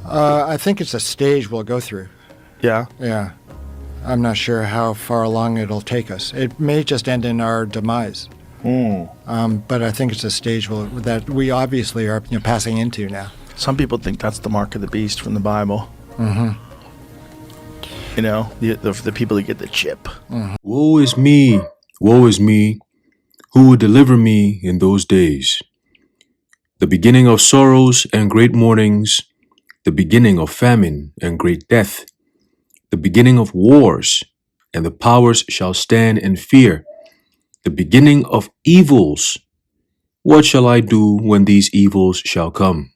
I think it's a stage we'll go through. Yeah. Yeah. I'm not sure how far along it'll take us. It may just end in our demise. But I think it's a stage that we obviously are passing into now. Some people think that's the mark of the beast from the Bible. Mm-hmm. You know, the people that get the chip. Mm-hmm. Woe is me, who will deliver me in those days? The beginning of sorrows and great mournings, the beginning of famine and great death, the beginning of wars, and the powers shall stand in fear, the beginning of evils. What shall I do when these evils shall come?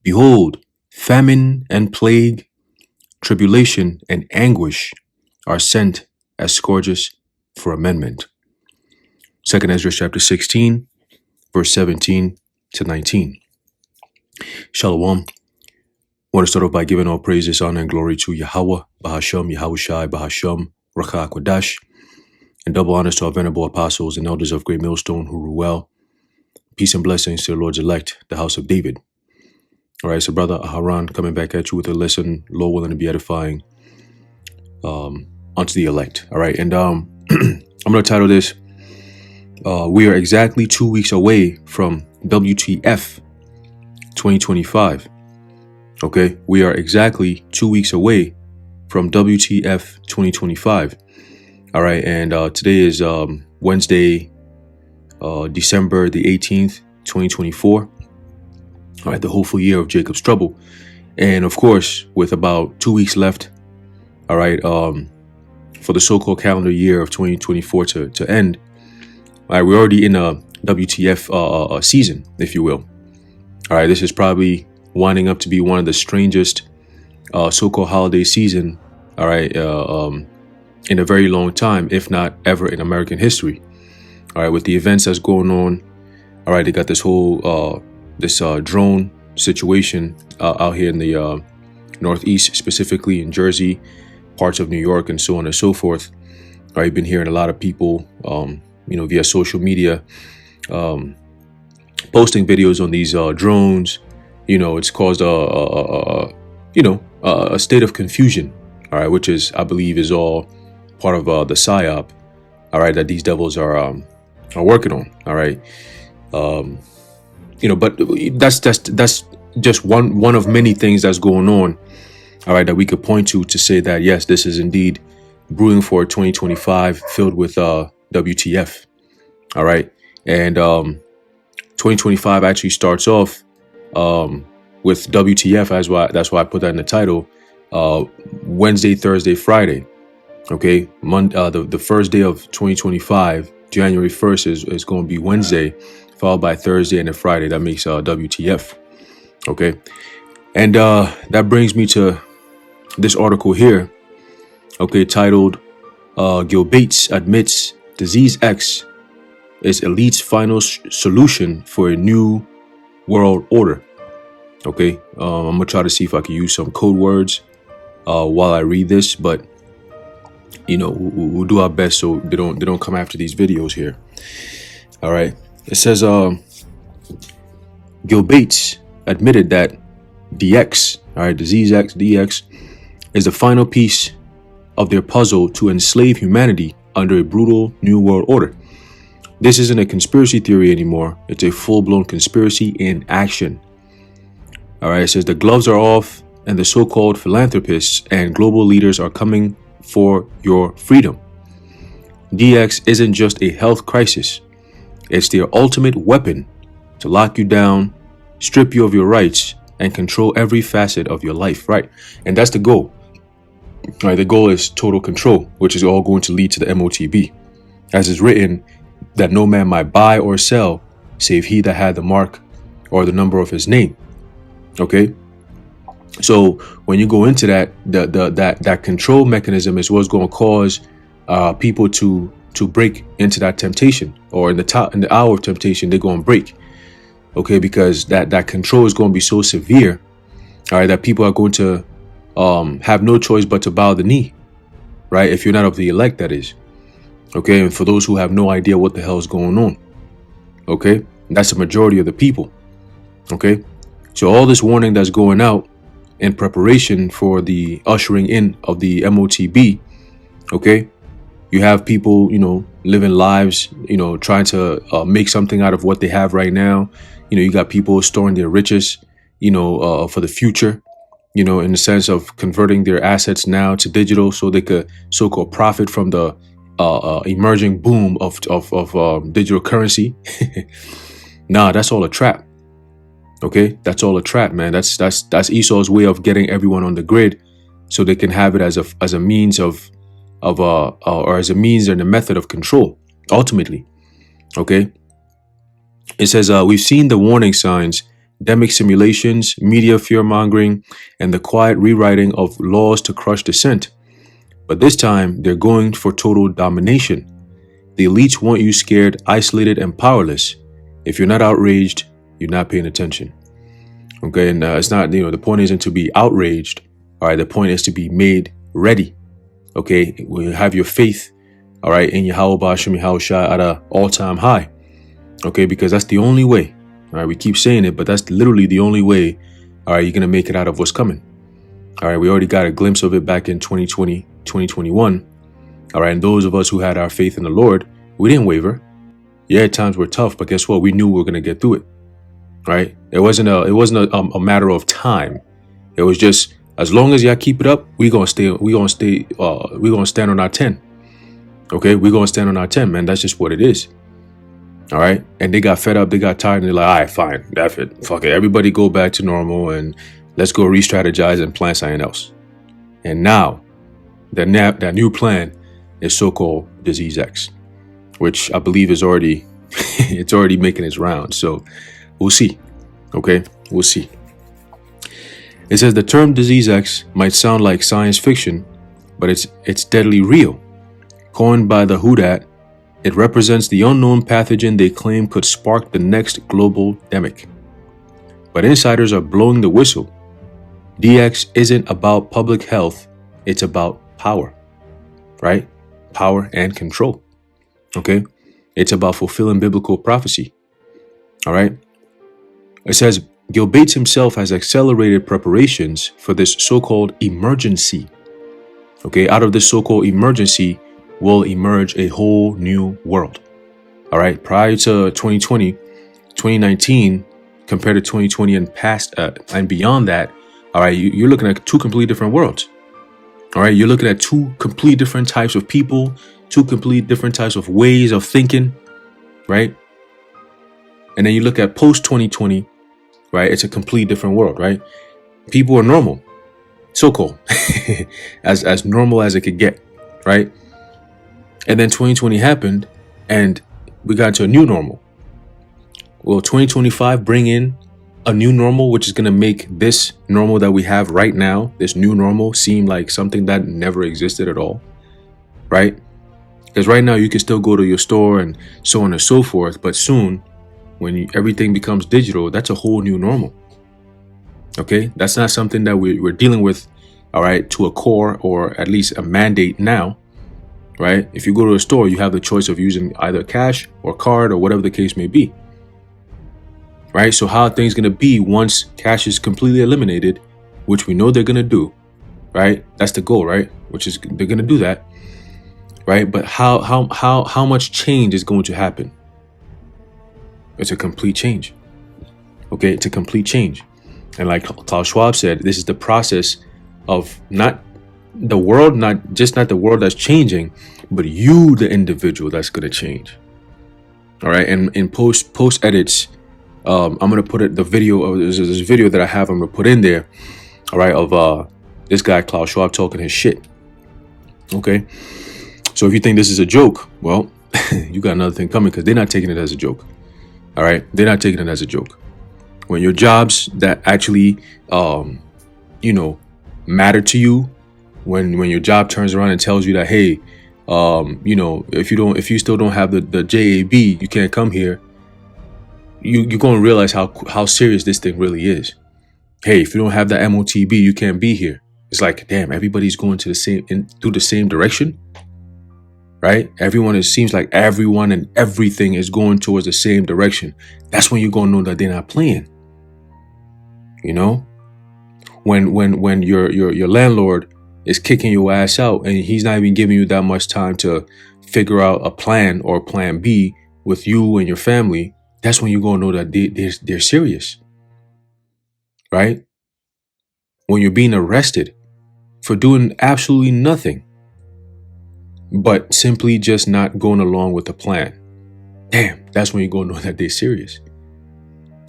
Behold, famine and plague, tribulation and anguish are sent as scourges for amendment. 2 Ezra chapter 16, verse 17 to 19. Shalom. I want to start off by giving all praises, honor, and glory to Yahweh, Bahasham, Yahushai, Bahasham, Rakha Kwadash, and double honors to our venerable apostles and elders of Great Millstone who rule well. Peace and blessings to the Lord's elect, the house of David. All right, so Brother Aharon coming back at you with a lesson, Lord willing to be edifying unto the elect. All right, and I'm going to title this, we are exactly 2 weeks away from WTF 2025. Okay, we are exactly 2 weeks away from WTF 2025. All right, and today is Wednesday, December the 18th, 2024. All right, the hopeful year of Jacob's trouble. And of course, with about 2 weeks left, all right, for the so-called calendar year of 2024 to end, all right, we're already in a WTF season, if you will. All right, this is probably winding up to be one of the strangest so-called holiday season, all right, in a very long time, if not ever in American history. All right, with the events that's going on, all right, they got this whole drone situation out here in the Northeast, specifically in Jersey, parts of New York, and so on and so forth. All right, you've been hearing a lot of people, via social media, posting videos on these drones. You know, it's caused a state of confusion. All right, which is, I believe, is all part of the psyop. All right, that these devils are working on. All right. But that's just one of many things that's going on, all right, that we could point to say that, yes, this is indeed brewing for 2025 filled with WTF, all right, and 2025 actually starts off with WTF, that's why I put that in the title, Wednesday, Thursday, Friday, okay, the first day of 2025, January 1st is going to be Wednesday, followed by Thursday and then Friday. That makes WTF. Okay. And that brings me to this article here. Okay, titled Gil Bates admits Disease X is elite's final solution for a new world order. Okay. I'm gonna try to see if I can use some code words while I read this, but we'll do our best so they don't come after these videos here. All right. It says, Gil Bates admitted that DX, all right, Disease X, DX, is the final piece of their puzzle to enslave humanity under a brutal new world order. This isn't a conspiracy theory anymore. It's a full-blown conspiracy in action. All right, it says the gloves are off and the so-called philanthropists and global leaders are coming for your freedom. DX isn't just a health crisis. It's their ultimate weapon to lock you down, strip you of your rights, and control every facet of your life, right? And that's the goal. All right, the goal is total control, which is all going to lead to the MOTB. As is written, that no man might buy or sell, save he that had the mark or the number of his name. Okay? So when you go into that, that control mechanism is what's going to cause people to break into that temptation, or in the hour of temptation, they're going to break. Okay, because that control is going to be so severe, all right, that people are going to have no choice but to bow the knee, right? If you're not of the elect, that is. Okay, and for those who have no idea what the hell is going on, okay, that's the majority of the people. Okay, so all this warning that's going out, in preparation for the ushering in of the MOTB. Okay, you have people, living lives, trying to make something out of what they have right now. You got people storing their riches, for the future, in the sense of converting their assets now to digital so they could so-called profit from the emerging boom of digital currency. Nah, that's all a trap. Okay, that's all a trap, man. That's Esau's way of getting everyone on the grid so they can have it as a means or as a means and a method of control, ultimately. Okay. It says, we've seen the warning signs, demic simulations, media fear-mongering, and the quiet rewriting of laws to crush dissent. But this time, they're going for total domination. The elites want you scared, isolated, and powerless. If you're not outraged, you're not paying attention. Okay, and it's not, the point isn't to be outraged. All right, the point is to be made ready. Okay, when you have your faith, all right, in Yahweh Ba'ashem Yahushua at an all-time high. Okay, because that's the only way. All right, we keep saying it, but that's literally the only way. All right, you're going to make it out of what's coming. All right, we already got a glimpse of it back in 2020, 2021. All right, and those of us who had our faith in the Lord, we didn't waver. Yeah, times were tough, but guess what? We knew we were going to get through it. Right? It wasn't a matter of time. It was just, as long as y'all keep it up, we're going to stand on our 10. Okay, we're going to stand on our 10, man. That's just what it is. All right. And they got fed up. They got tired. And they're like, all right, fine. That's it. Fuck it. Everybody go back to normal and let's go re-strategize and plan something else. And now that new plan is so-called Disease X, which I believe is already, it's already making its rounds. So we'll see. Okay. We'll see. It says the term Disease X might sound like science fiction, but it's deadly real. Coined by the Hudat, it represents the unknown pathogen they claim could spark the next global demic. But insiders are blowing the whistle. DX isn't about public health, it's about power, right? Power and control, okay? It's about fulfilling biblical prophecy, all right? It says, Gil Bates himself has accelerated preparations for this so-called emergency, okay? Out of this so-called emergency will emerge a whole new world. All right. Prior to 2020, 2019, compared to 2020 and past and beyond that, all right, you're looking at two completely different worlds. All right. You're looking at two complete different types of people, two complete different types of ways of thinking. Right. And then you look at post 2020. Right. It's a complete different world. Right. People are normal. So-called as normal as it could get. Right. And then 2020 happened and we got to a new normal. Will 2025 bring in a new normal, which is going to make this normal that we have right now, this new normal, seem like something that never existed at all? Right? Because right now you can still go to your store and so on and so forth. But soon, when everything becomes digital, that's a whole new normal. Okay? That's not something that we're dealing with, all right, to a core or at least a mandate now. Right? If you go to a store, you have the choice of using either cash or card or whatever the case may be. Right? So how are things going to be once cash is completely eliminated, which we know they're going to do, right? That's the goal, right? Which is they're going to do that, right? But how much change is going to happen? It's a complete change. Okay? It's a complete change. And like Klaus Schwab said, this is the process of not the world, not the world that's changing, but you, the individual, that's going to change. All right. And in post edits, I'm going to put it, the video of this video that I have, I'm going to put in there. All right. Of this guy, Klaus Schwab, talking his shit. Okay. So if you think this is a joke, well, you got another thing coming because they're not taking it as a joke. All right. They're not taking it as a joke. When your jobs that actually, matter to you, when your job turns around and tells you that, hey, if you still don't have the JAB, you can't come here. You're going to realize how serious this thing really is. Hey, if you don't have the MOTB, you can't be here. It's like, damn, everybody's going to through the same direction, right? Seems like everyone and everything is going towards the same direction. That's when you're going to know that they're not playing. when your landlord is kicking your ass out and he's not even giving you that much time to figure out a plan or plan B with you and your family, that's when you're going to know that they're serious, right? When you're being arrested for doing absolutely nothing, but simply just not going along with the plan. Damn, that's when you're going to know that they're serious.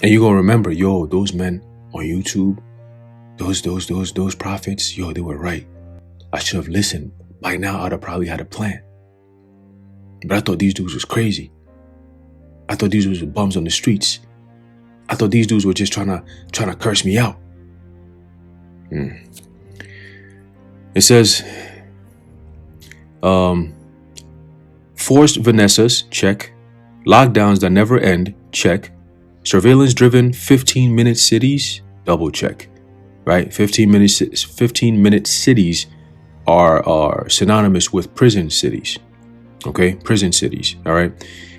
And you're going to remember, yo, those men on YouTube, those prophets, yo, they were right. I should have listened. By now, I'd have probably had a plan. But I thought these dudes was crazy. I thought these dudes were bums on the streets. I thought these dudes were just trying to curse me out. It says, forced Vanessas, check. Lockdowns that never end, check. Surveillance-driven 15-minute cities, double check. Right? 15-minute cities are synonymous with prison cities. Okay? Prison cities. All right?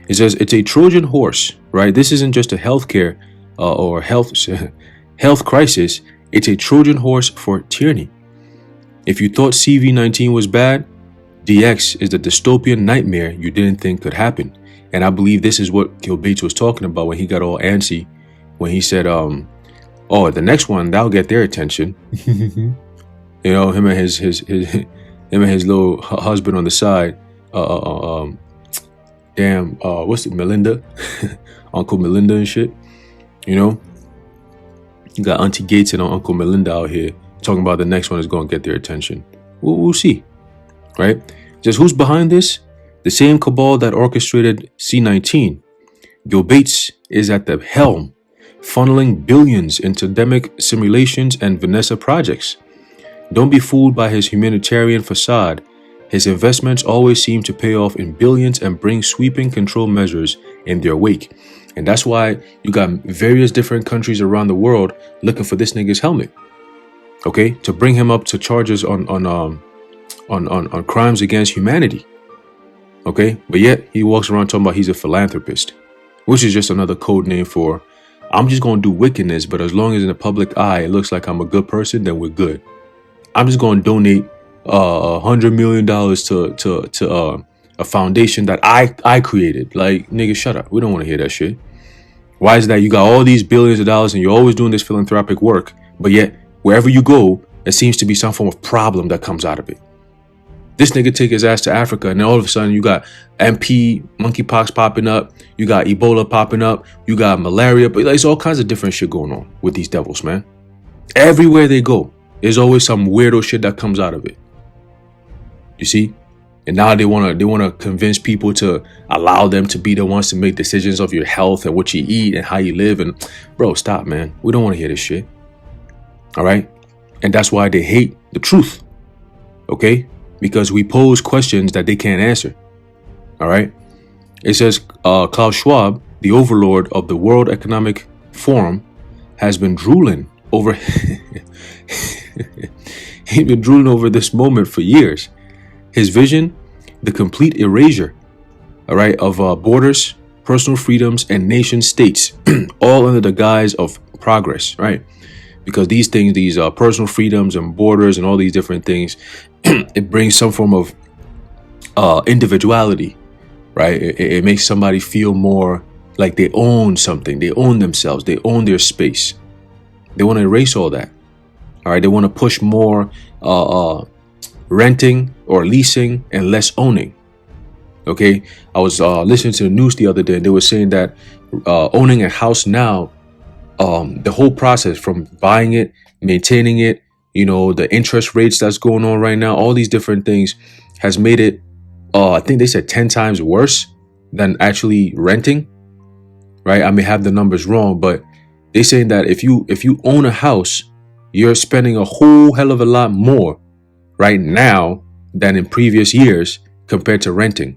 It says it's a Trojan horse, right? This isn't just a healthcare or health crisis. It's a Trojan horse for tyranny. If you thought CV-19 was bad, DX is the dystopian nightmare you didn't think could happen. And I believe this is what Gil Bates was talking about when he got all antsy, when he said, oh, the next one, that'll get their attention. You know, him and his little husband on the side, what's it, Melinda? Uncle Melinda and shit. You know? You got Auntie Gates and Uncle Melinda out here talking about the next one is going to get their attention. We'll see. Right? Just who's behind this? The same cabal that orchestrated C-19. Gil Bates is at the helm, funneling billions into demic simulations and Vanessa projects. Don't be fooled by his humanitarian facade. His investments always seem to pay off in billions and bring sweeping control measures in their wake. And that's why you got various different countries around the world looking for this nigga's helmet. Okay? To bring him up to charges on crimes against humanity. Okay? But yet he walks around talking about he's a philanthropist, which is just another code name for I'm just going to do wickedness, but as long as in the public eye it looks like I'm a good person, then we're good. I'm just going to donate $100 million to a foundation that I created. Like, nigga, shut up. We don't want to hear that shit. Why is that you got all these billions of dollars and you're always doing this philanthropic work, but yet wherever you go, there seems to be some form of problem that comes out of it. This nigga take his ass to Africa, and then all of a sudden you got MP, monkeypox popping up, you got Ebola popping up, you got malaria, but it's all kinds of different shit going on with these devils, man. Everywhere they go, there's always some weirdo shit that comes out of it. You see? And now they wanna convince people to allow them to be the ones to make decisions of your health and what you eat and how you live. And bro, stop, man. We don't want to hear this shit. All right? And that's why they hate the truth. Okay? Because we pose questions that they can't answer. All right? It says Klaus Schwab, the overlord of the World Economic Forum, has been drooling over he's been drooling over this moment for years. His vision, the complete erasure, all right, of borders, personal freedoms, and nation states, all under the guise of progress, right? Because these things, these personal freedoms and borders and all these different things, it brings some form of individuality, right? It makes somebody feel more like they own something. They own themselves. They own their space. They want to erase all that. All right. They want to push more renting or leasing and less owning. Okay. I was listening to the news the other day, and they were saying that owning a house now, the whole process from buying it, maintaining it, you know, the interest rates that's going on right now, all these different things has made it, I think they said 10 times worse than actually renting, right? I may have the numbers wrong, but they're saying that if you own a house, you're spending a whole hell of a lot more right now than in previous years compared to renting.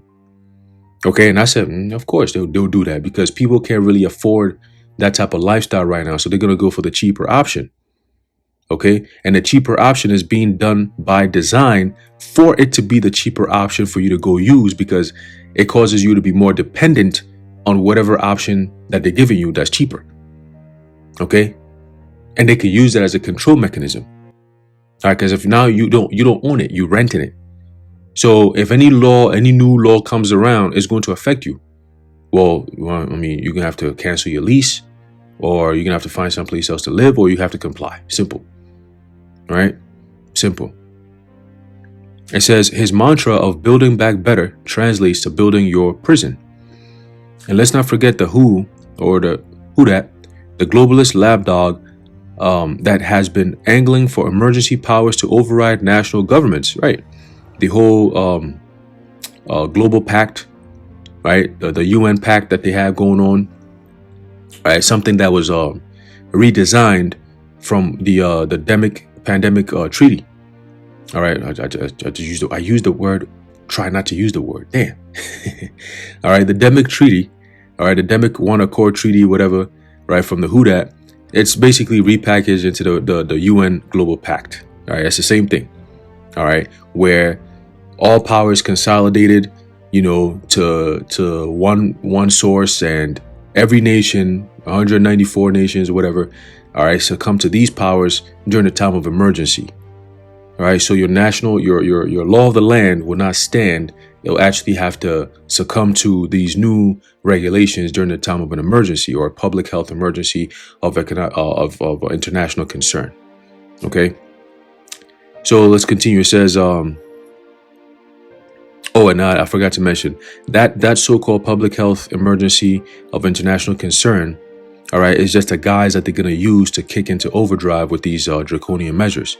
Okay, and I said, of course they'll do that because people can't really afford that type of lifestyle right now, so they're gonna go for the cheaper option. Okay, and the cheaper option is being done by design for it to be the cheaper option for you to go use, because it causes you to be more dependent on whatever option that they're giving you that's cheaper. Okay, and they can use that as a control mechanism. All right, because if now you don't own it, you're renting it. So if any new law comes around, it's going to affect you. Well, I mean, you're gonna have to cancel your lease, or you're gonna have to find someplace else to live, or you have to comply. Simple. All right? Simple. It says his mantra of building back better translates to building your prison. And let's not forget the WHO, or the WHO dat, the globalist lapdog that has been angling for emergency powers to override national governments, right? The whole global pact, right? The UN pact that they have going on, right? Something that was redesigned from the pandemic treaty. All right, I used the word. Try not to use the word. Damn. All right, the Demic Treaty. All right, the Demic One Accord Treaty, whatever. Right, from the WHO dat. It's basically repackaged into the UN Global Pact. All right, it's the same thing. All right, where all power is consolidated, to one source, and every nation, 194 nations, whatever. All right, succumb to these powers during the time of emergency. All right, so your law of the land will not stand. It'll actually have to succumb to these new regulations during the time of an emergency or a public health emergency of international concern. Okay, so let's continue. It says, and I forgot to mention that so-called public health emergency of international concern, all right, is just a guise that they're going to use to kick into overdrive with these draconian measures.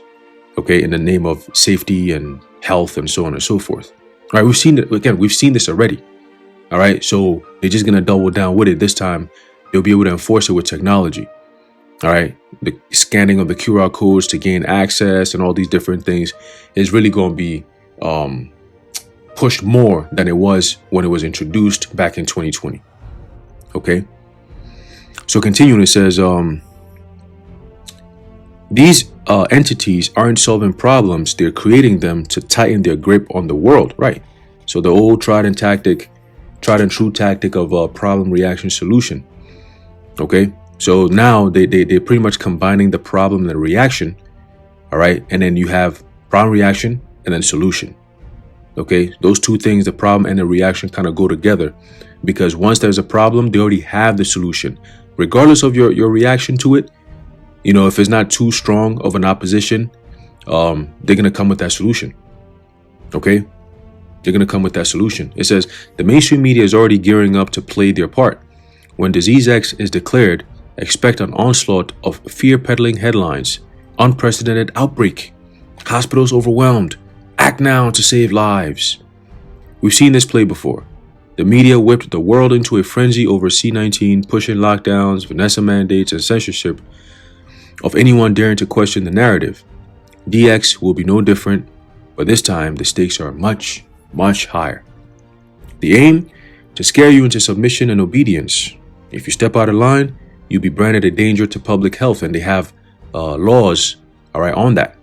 Okay, in the name of safety and health and so on and so forth. All right, we've seen it again. We've seen this already. All right, so they're just gonna double down with it. This time, they'll be able to enforce it with technology. All right, the scanning of the QR codes to gain access and all these different things is really going to be pushed more than it was when it was introduced back in 2020. Okay, so continuing, it says these entities aren't solving problems, they're creating them to tighten their grip on the world, right? So the old tried and true tactic of problem, reaction, solution. Okay, so now they're pretty much combining the problem and the reaction, all right? And then you have problem, reaction, and then solution. Okay, those two things, the problem and the reaction, kind of go together, because once there's a problem, they already have the solution. Regardless of your reaction to it, if it's not too strong of an opposition, they're going to come with that solution. Okay? They're going to come with that solution. It says, the mainstream media is already gearing up to play their part. When Disease X is declared, expect an onslaught of fear-peddling headlines. Unprecedented outbreak. Hospitals overwhelmed. Act now to save lives. We've seen this play before. The media whipped the world into a frenzy over C-19, pushing lockdowns, Vanessa mandates, and censorship of anyone daring to question the narrative. DX will be no different, but this time the stakes are much, much higher. The aim? To scare you into submission and obedience. If you step out of line, you'll be branded a danger to public health, and they have laws, all right, on that.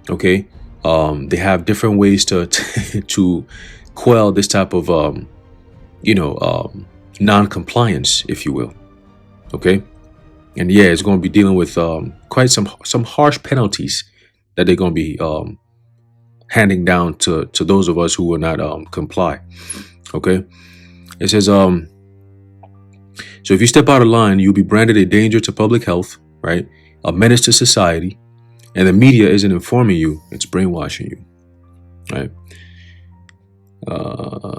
Okay, they have different ways to to quell this type of non-compliance, if you will. Okay. And yeah, it's going to be dealing with quite some harsh penalties that they're going to be handing down to those of us who will not comply. Okay, it says so if you step out of line, you'll be branded a danger to public health, right? A menace to society, and the media isn't informing you; it's brainwashing you, right?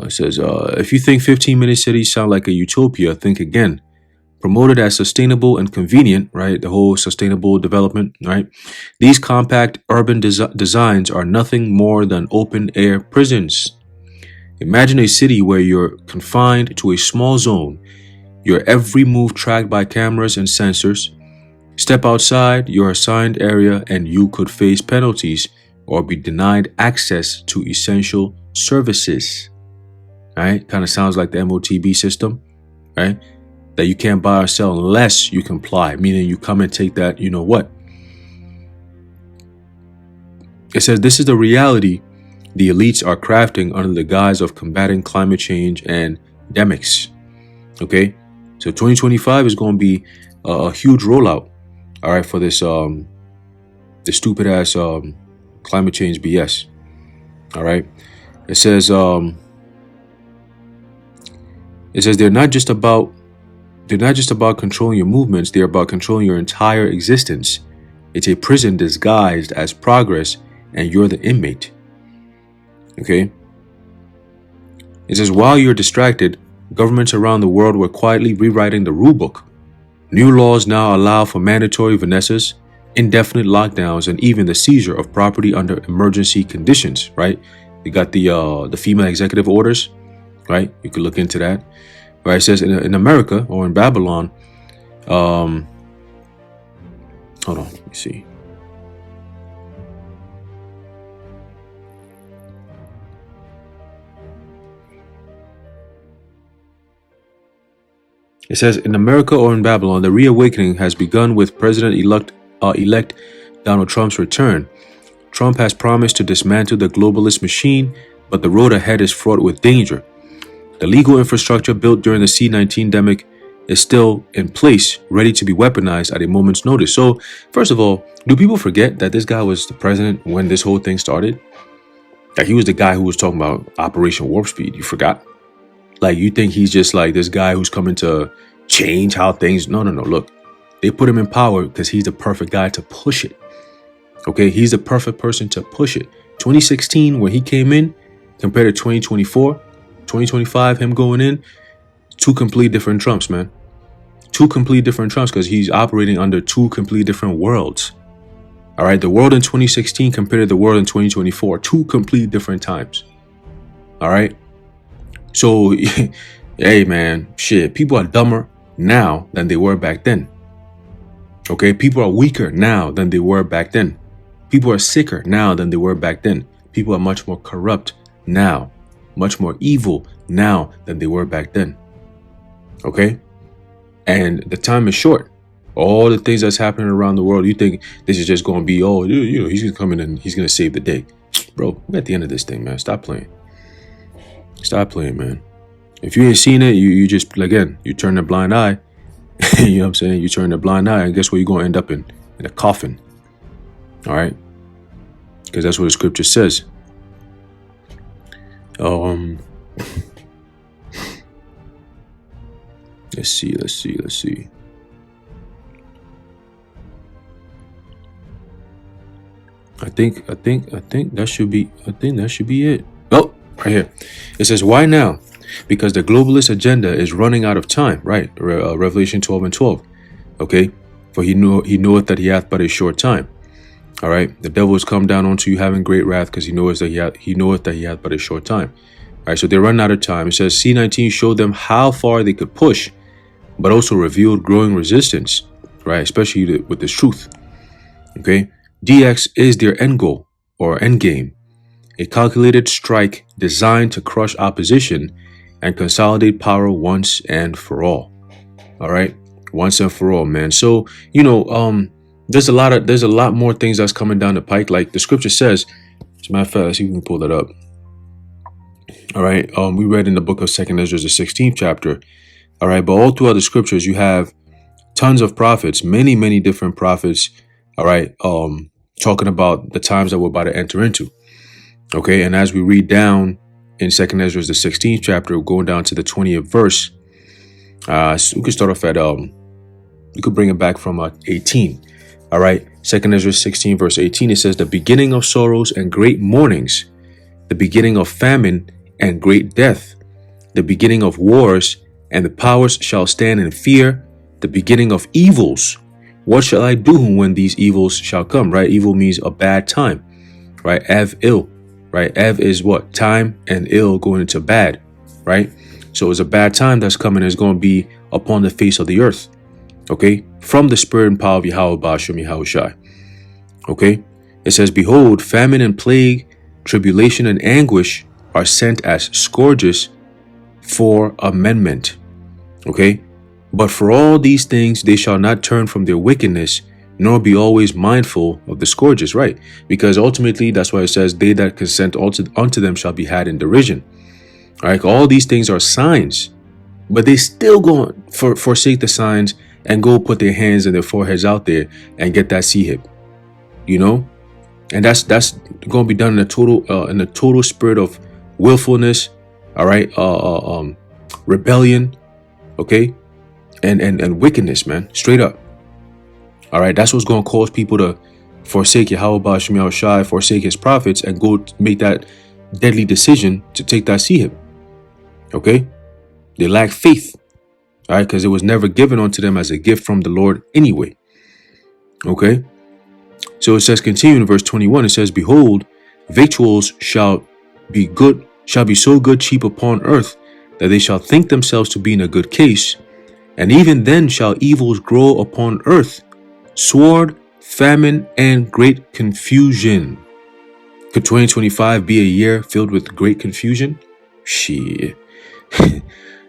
It says if you think 15-minute cities sound like a utopia, think again. Promoted as sustainable and convenient, right? The whole sustainable development, right? These compact urban designs are nothing more than open air prisons. Imagine a city where you're confined to a small zone, your every move tracked by cameras and sensors. Step outside your assigned area and you could face penalties or be denied access to essential services. Right? Kind of sounds like the MOTB system, right? That you can't buy or sell unless you comply, meaning you come and take that, you know what. It says this is the reality the elites are crafting under the guise of combating climate change and demics. Okay, so 2025 is going to be a huge rollout all right, for this the stupid ass climate change BS. All right. It says they're not just about controlling your movements, they're about controlling your entire existence. It's a prison disguised as progress, and you're the inmate. Okay? It says, while you're distracted, governments around the world were quietly rewriting the rulebook. New laws now allow for mandatory Vanessas, indefinite lockdowns, and even the seizure of property under emergency conditions, right? You got the FEMA executive orders, right? You could look into that. Right? It says in America or in Babylon, hold on, let me see. It says, in America or in Babylon, the reawakening has begun with President-elect Donald Trump's return. Trump has promised to dismantle the globalist machine, but the road ahead is fraught with danger. The legal infrastructure built during the C-19 pandemic is still in place, ready to be weaponized at a moment's notice. So, first of all, do people forget that this guy was the president when this whole thing started? Like, he was the guy who was talking about Operation Warp Speed. You forgot? Like, you think he's just like this guy who's coming to change how things... No. Look, they put him in power because he's the perfect guy to push it. Okay? He's the perfect person to push it. 2016, when he came in, compared to 2024, 2025, him going in, two complete different Trumps, man. Two complete different Trumps because he's operating under two complete different worlds. All right? The world in 2016 compared to the world in 2024. Two complete different times. All right? So, hey, man, shit, people are dumber now than they were back then. Okay, people are weaker now than they were back then. People are sicker now than they were back then. People are much more corrupt now, much more evil now than they were back then. Okay, and the time is short. All the things that's happening around the world, you think this is just going to be, he's going to come in and he's going to save the day. Bro, we're at the end of this thing, man. Stop playing. Stop playing, man. If you ain't seen it, you just, again, you turn a blind eye. You know what I'm saying? You turn a blind eye, and guess where you're going to end up in? In a coffin. All right? Because that's what the scripture says. Let's see. I think that should be it. Oh, right here. It says, why now? Because the globalist agenda is running out of time, right? Revelation 12:12. Okay? For he knoweth that he hath but a short time. All right? The devil has come down unto you having great wrath, because he knoweth that he hath but a short time. All right, so they're running out of time. It says C-19 showed them how far they could push, but also revealed growing resistance, right? Especially with this truth. Okay? DX is their end goal or end game. A calculated strike designed to crush opposition and consolidate power once and for all. All right, once and for all, man. So there's a lot more things that's coming down the pike. Like the scripture says. As a matter of fact, let's see if we can pull that up. All right, we read in the book of 2nd Ezra, the 16th chapter. All right, but all throughout the scriptures, you have tons of prophets, many different prophets. All right, talking about the times that we're about to enter into. Okay, and as we read down in 2nd Ezra, the 16th chapter, going down to the 20th verse, so we could start off at, you could bring it back from 18. All right, 2nd Ezra 16, verse 18, it says, the beginning of sorrows and great mournings, the beginning of famine and great death, the beginning of wars, and the powers shall stand in fear, the beginning of evils. What shall I do when these evils shall come? Right? Evil means a bad time. Right? Ev, ill. Right? Ev is what? Time, and ill going into bad. Right? So it's a bad time that's coming. It's going to be upon the face of the earth. Okay? From the spirit and power of Yahweh Ba'ashem Yahushai. Okay? It says, behold, famine and plague, tribulation and anguish are sent as scourges for amendment. Okay? But for all these things, they shall not turn from their wickedness, nor be always mindful of the scourges, right? Because ultimately, that's why it says, they that consent unto them shall be had in derision. All right, all these things are signs, but they still go on forsake the signs and go put their hands and their foreheads out there and get that C-hip, and that's going to be done in a total spirit of willfulness, all right, rebellion, okay, and wickedness, man, straight up. All right, that's what's going to cause people to forsake Yahweh Ba'ashem Yahushai, forsake his prophets, and go make that deadly decision to take that C-hip. Okay, they lack faith, all right, because it was never given unto them as a gift from the Lord anyway. Okay, so it says, continue in verse 21, it says, behold, victuals shall be so good cheap upon earth, that they shall think themselves to be in a good case, and even then shall evils grow upon earth, sword, famine, and great confusion. Could 2025 be a year filled with great confusion? Shit.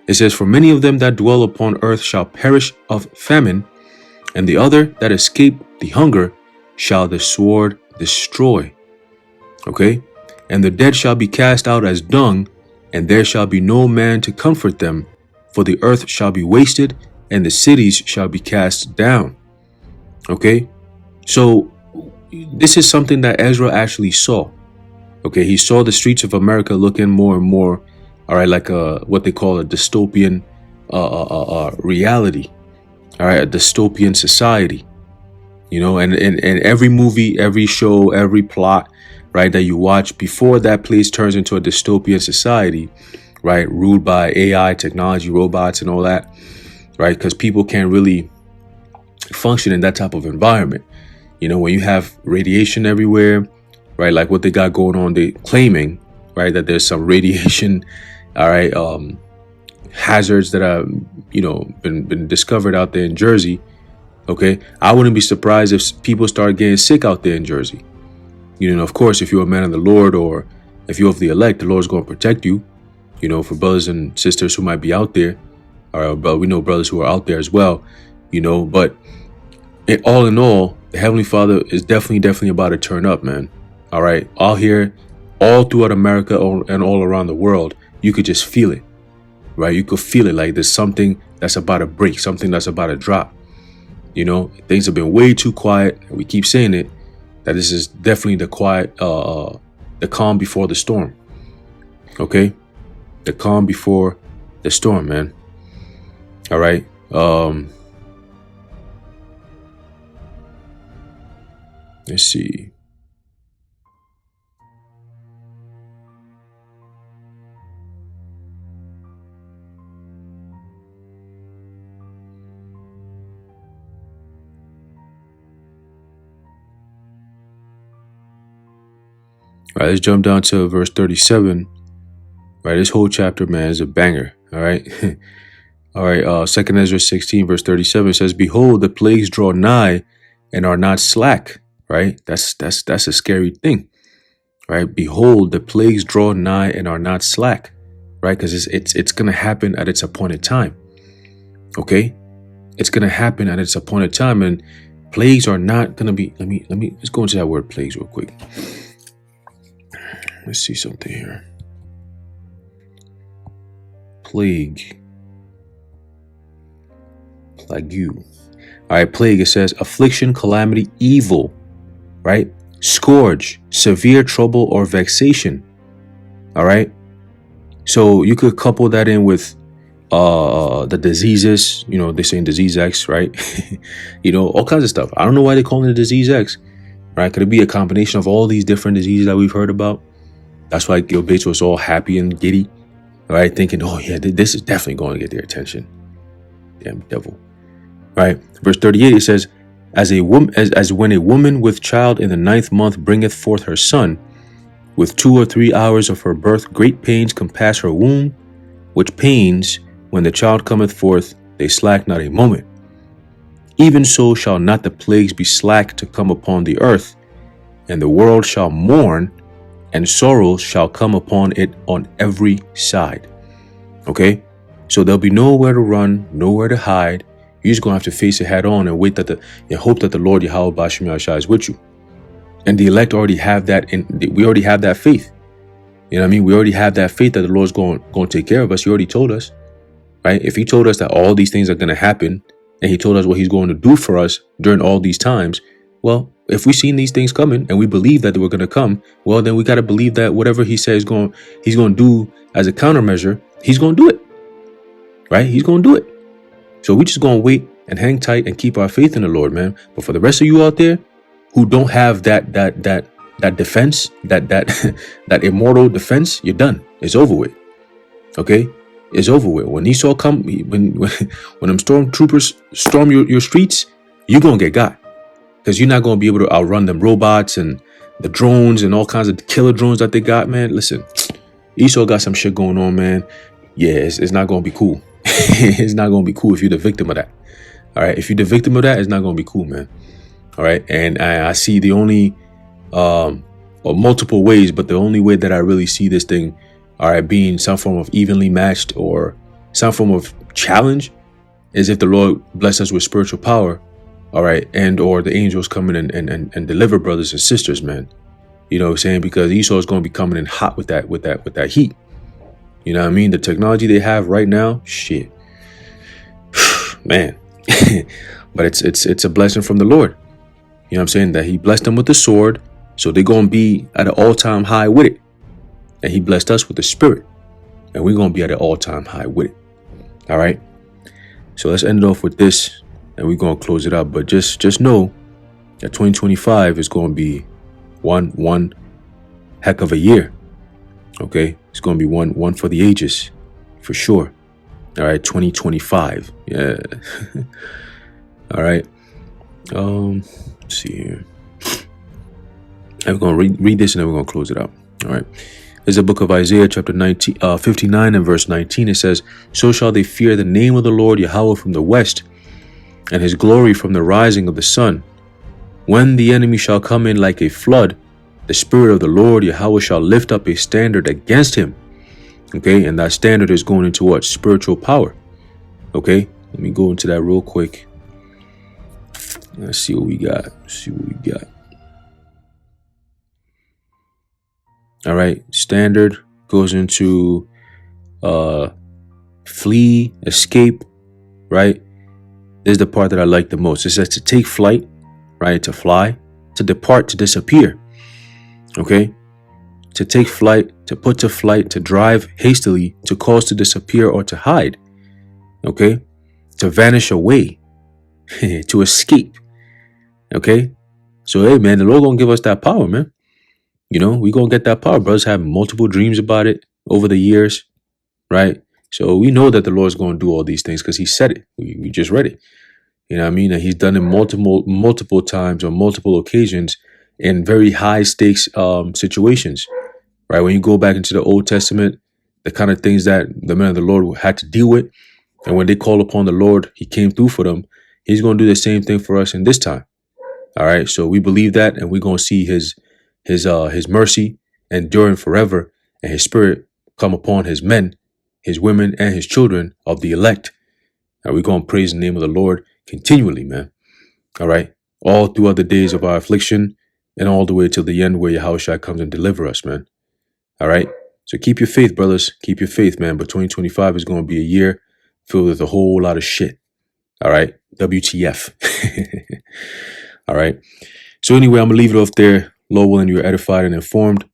It says, for many of them that dwell upon earth shall perish of famine, and the other that escape the hunger shall the sword destroy. Okay? And the dead shall be cast out as dung, and there shall be no man to comfort them, for the earth shall be wasted, and the cities shall be cast down. Okay? So this is something that Ezra actually saw. Okay, he saw the streets of America looking more and more, all right, like what they call a dystopian reality, all right, a dystopian society, and every movie, every show, every plot, right, that you watch before that place turns into a dystopian society, right, ruled by AI, technology, robots, and all that, right, because people can't really function in that type of environment. When you have radiation everywhere, right, like what they got going on, they claiming, right, that there's some radiation, all right, hazards that are, been discovered out there in Jersey. Okay, I wouldn't be surprised if people start getting sick out there in Jersey. Of course, if you're a man of the Lord, or if you're of the elect, the Lord's going to protect you. For brothers and sisters who might be out there, but we know brothers who are out there as well. But all in all, the Heavenly Father is definitely about to turn up, man. All right, all here, all throughout America and all around the world, you could just feel it, right? You could feel it like there's something that's about to break, something that's about to drop. Things have been way too quiet, and we keep saying it, that this is definitely the quiet, the calm before the storm. Okay, the calm before the storm, man. All right. Let's see. All right, let's jump down to verse 37. Right, this whole chapter, man, is a banger. All right. All right, 2nd Ezra 16, verse 37 says, behold, the plagues draw nigh and are not slack. Right, that's a scary thing. Right, behold, the plagues draw nigh and are not slack. Right, because it's gonna happen at its appointed time. Okay, it's gonna happen at its appointed time, and plagues are not gonna be. Let's go into that word plagues real quick. Let's see something here. Plague. Plague. All right, plague, it says affliction, calamity, evil, right? Scourge, severe trouble or vexation. All right. So you could couple that in with the diseases, they're saying disease X, right? All kinds of stuff. I don't know why they're calling it disease X, right? Could it be a combination of all these different diseases that we've heard about? That's why Gil Bates was all happy and giddy, right? Thinking, oh yeah, this is definitely going to get their attention. Damn devil. Right. Verse 38, it says, as when a woman with child in the 9th month bringeth forth her son, with 2 or 3 hours of her birth, great pains compass her womb, which pains, when the child cometh forth, they slack not a moment. Even so shall not the plagues be slack to come upon the earth, and the world shall mourn, and sorrow shall come upon it on every side. Okay? So there'll be nowhere to run, nowhere to hide. You're just going to have to face it head on and wait and hope that the Lord Yahweh Ba'ashem Yahushai is with you. And the elect already have that, we already have that faith. You know what I mean? We already have that faith that the Lord's going to take care of us. He already told us, right? If he told us that all these things are going to happen and he told us what he's going to do for us during all these times. Well, if we've seen these things coming and we believe that they were going to come, well, then we got to believe that whatever he says he's going to do as a countermeasure, he's going to do it. Right? He's going to do it. So we just going to wait and hang tight and keep our faith in the Lord, man. But for the rest of you out there who don't have that defense, that immortal defense, you're done. It's over with. Okay? It's over with. When Esau come, when them stormtroopers storm your streets, you're going to get got. Because you're not going to be able to outrun them robots and the drones and all kinds of killer drones that they got, man. Listen, Esau got some shit going on, man. Yeah, it's not going to be cool. It's not going to be cool if you're the victim of that. All right? If you're the victim of that, it's not going to be cool, man. All right? And I see the only, or multiple ways, but the only way that I really see this thing, all right, being some form of evenly matched or some form of challenge is if the Lord bless us with spiritual power. All right, and or the angels come in and deliver brothers and sisters, man. You know what I'm saying? Because Esau is going to be coming in hot with that heat. You know what I mean? The technology they have right now, shit, man. But it's a blessing from the Lord. You know what I'm saying? That He blessed them with the sword, so they're going to be at an all-time high with it. And He blessed us with the Spirit, and we're going to be at an all-time high with it. All right. So let's end it off with this. And we're going to close it up. But just know that 2025 is going to be one heck of a year. Okay? It's going to be one for the ages. For sure. All right? 2025. Yeah. All right. Let's see here. I'm going to read this and then we're going to close it up. All right. It's the book of Isaiah chapter 59 and verse 19. It says, "So shall they fear the name of the Lord Yahweh from the west, and His glory from the rising of the sun. When the enemy shall come in like a flood, the Spirit of the Lord Yahweh shall lift up a standard against him." Okay, and that standard is going into what? Spiritual power. Okay, let me go into that real quick. Let's see what we got. All right, standard goes into flee, escape, right? This is the part that I like the most. It says to take flight, right? To fly, to depart, to disappear. Okay? To take flight, to put to flight, to drive hastily, to cause to disappear or to hide. Okay? To vanish away, to escape. Okay? So, hey, man, the Lord gonna give us that power, man. You know, we gonna get that power. Brothers have multiple dreams about it over the years, right? So we know that the Lord's going to do all these things because He said it. We just read it. You know what I mean? And He's done it multiple times on multiple occasions in very high stakes situations, right? When you go back into the Old Testament, the kind of things that the men of the Lord had to deal with, and when they call upon the Lord, He came through for them. He's going to do the same thing for us in this time. All right. So we believe that, and we're going to see His mercy enduring forever, and His Spirit come upon His men, His women, and His children of the elect. And we're going to praise the name of the Lord continually, man. All right. All throughout the days of our affliction and all the way till the end where Yahushua comes and deliver us, man. All right. So keep your faith, brothers. Keep your faith, man. But 2025 is going to be a year filled with a whole lot of shit. All right. WTF. All right. So anyway, I'm going to leave it off there. Lord willing, you are edified and informed.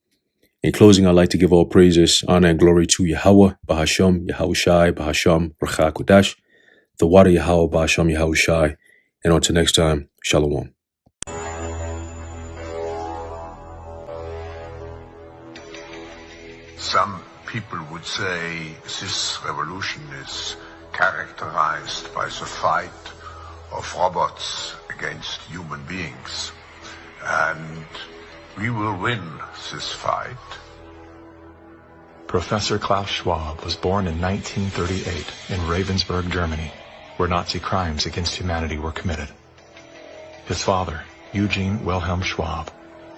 In closing, I'd like to give all praises, honor, and glory to Yahweh, Bahasham, Yahushai, Bahasham, Bracha Kodash, the water Yahweh, Bahasham, Yahushai. And until next time, Shalom. Some people would say this revolution is characterized by the fight of robots against human beings. And we will win this fight. Professor Klaus Schwab was born in 1938 in Ravensburg, Germany, where Nazi crimes against humanity were committed. His father, Eugene Wilhelm Schwab,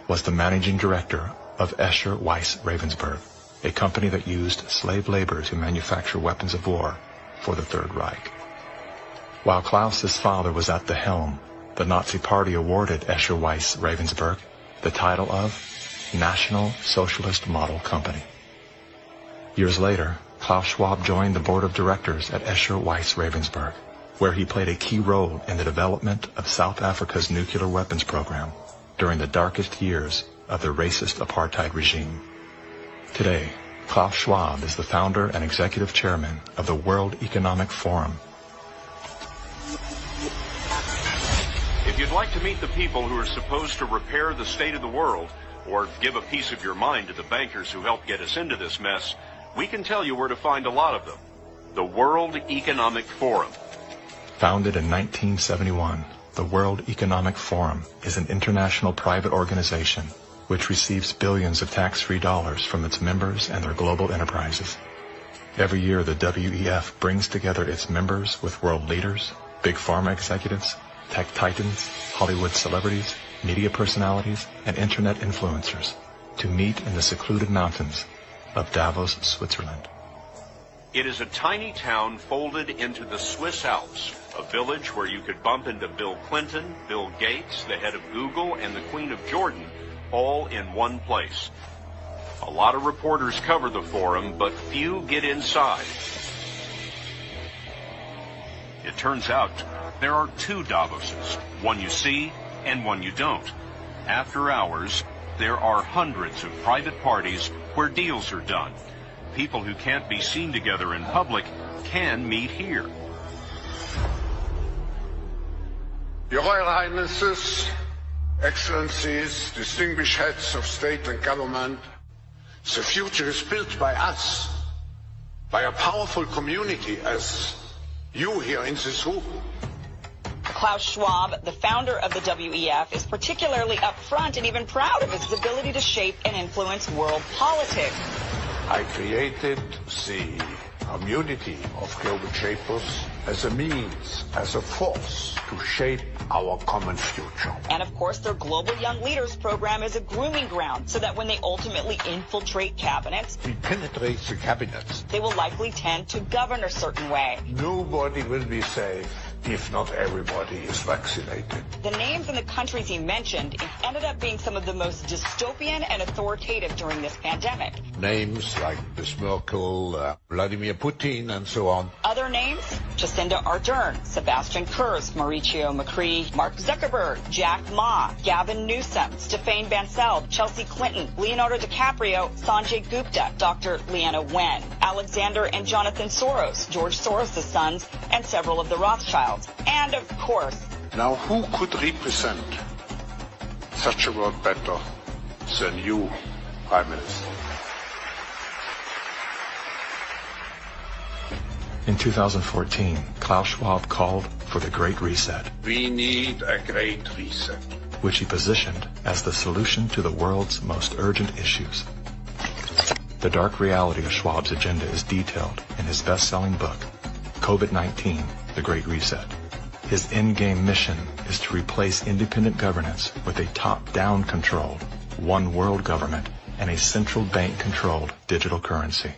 was the managing director of Escher Weiss Ravensburg, a company that used slave labor to manufacture weapons of war for the Third Reich. While Klaus's father was at the helm, the Nazi Party awarded Escher Weiss Ravensburg the title of National Socialist Model Company. Years later, Klaus Schwab joined the board of directors at Escher Weiss Ravensburg, where he played a key role in the development of South Africa's nuclear weapons program during the darkest years of the racist apartheid regime. Today, Klaus Schwab is the founder and executive chairman of the World Economic Forum. If you'd like to meet the people who are supposed to repair the state of the world, or give a piece of your mind to the bankers who helped get us into this mess, we can tell you where to find a lot of them. The World Economic Forum. Founded in 1971, the World Economic Forum is an international private organization which receives billions of tax-free dollars from its members and their global enterprises. Every year, the WEF brings together its members with world leaders, big pharma executives, tech titans, Hollywood celebrities, media personalities, and internet influencers to meet in the secluded mountains of Davos, Switzerland. It is a tiny town folded into the Swiss Alps, a village where you could bump into Bill Clinton, Bill Gates, the head of Google, and the Queen of Jordan, all in one place. A lot of reporters cover the forum, but few get inside. It turns out there are two Davoses, one you see and one you don't. After hours, there are hundreds of private parties where deals are done. People who can't be seen together in public can meet here. Your Royal Highnesses, Excellencies, distinguished heads of state and government, the future is built by us, by a powerful community as you here in this room. Klaus Schwab, the founder of the WEF, is particularly upfront and even proud of his ability to shape and influence world politics. I created the community of global shapers as a means, as a force to shape our common future. And of course, their Global Young Leaders program is a grooming ground so that when they ultimately infiltrate cabinets, We penetrate the cabinets. they will likely tend to govern a certain way. Nobody will be safe if not everybody is vaccinated. The names and the countries he mentioned ended up being some of the most dystopian and authoritative during this pandemic. Names like Miss Merkel, Vladimir Putin, and so on. Other names, Jacinda Ardern, Sebastian Kurz, Mauricio Macri, Mark Zuckerberg, Jack Ma, Gavin Newsom, Stéphane Bancel, Chelsea Clinton, Leonardo DiCaprio, Sanjay Gupta, Dr. Leana Wen, Alexander and Jonathan Soros, George Soros' sons, and several of the Rothschilds. And of course, Now who could represent such a world better than you, Prime Minister? In 2014, Klaus Schwab called for the Great Reset, We need a great reset. which he positioned as the solution to the world's most urgent issues. The dark reality of Schwab's agenda is detailed in his best-selling book, COVID-19, The Great Reset. His endgame mission is to replace independent governance with a top-down controlled, one world government and a central bank-controlled digital currency.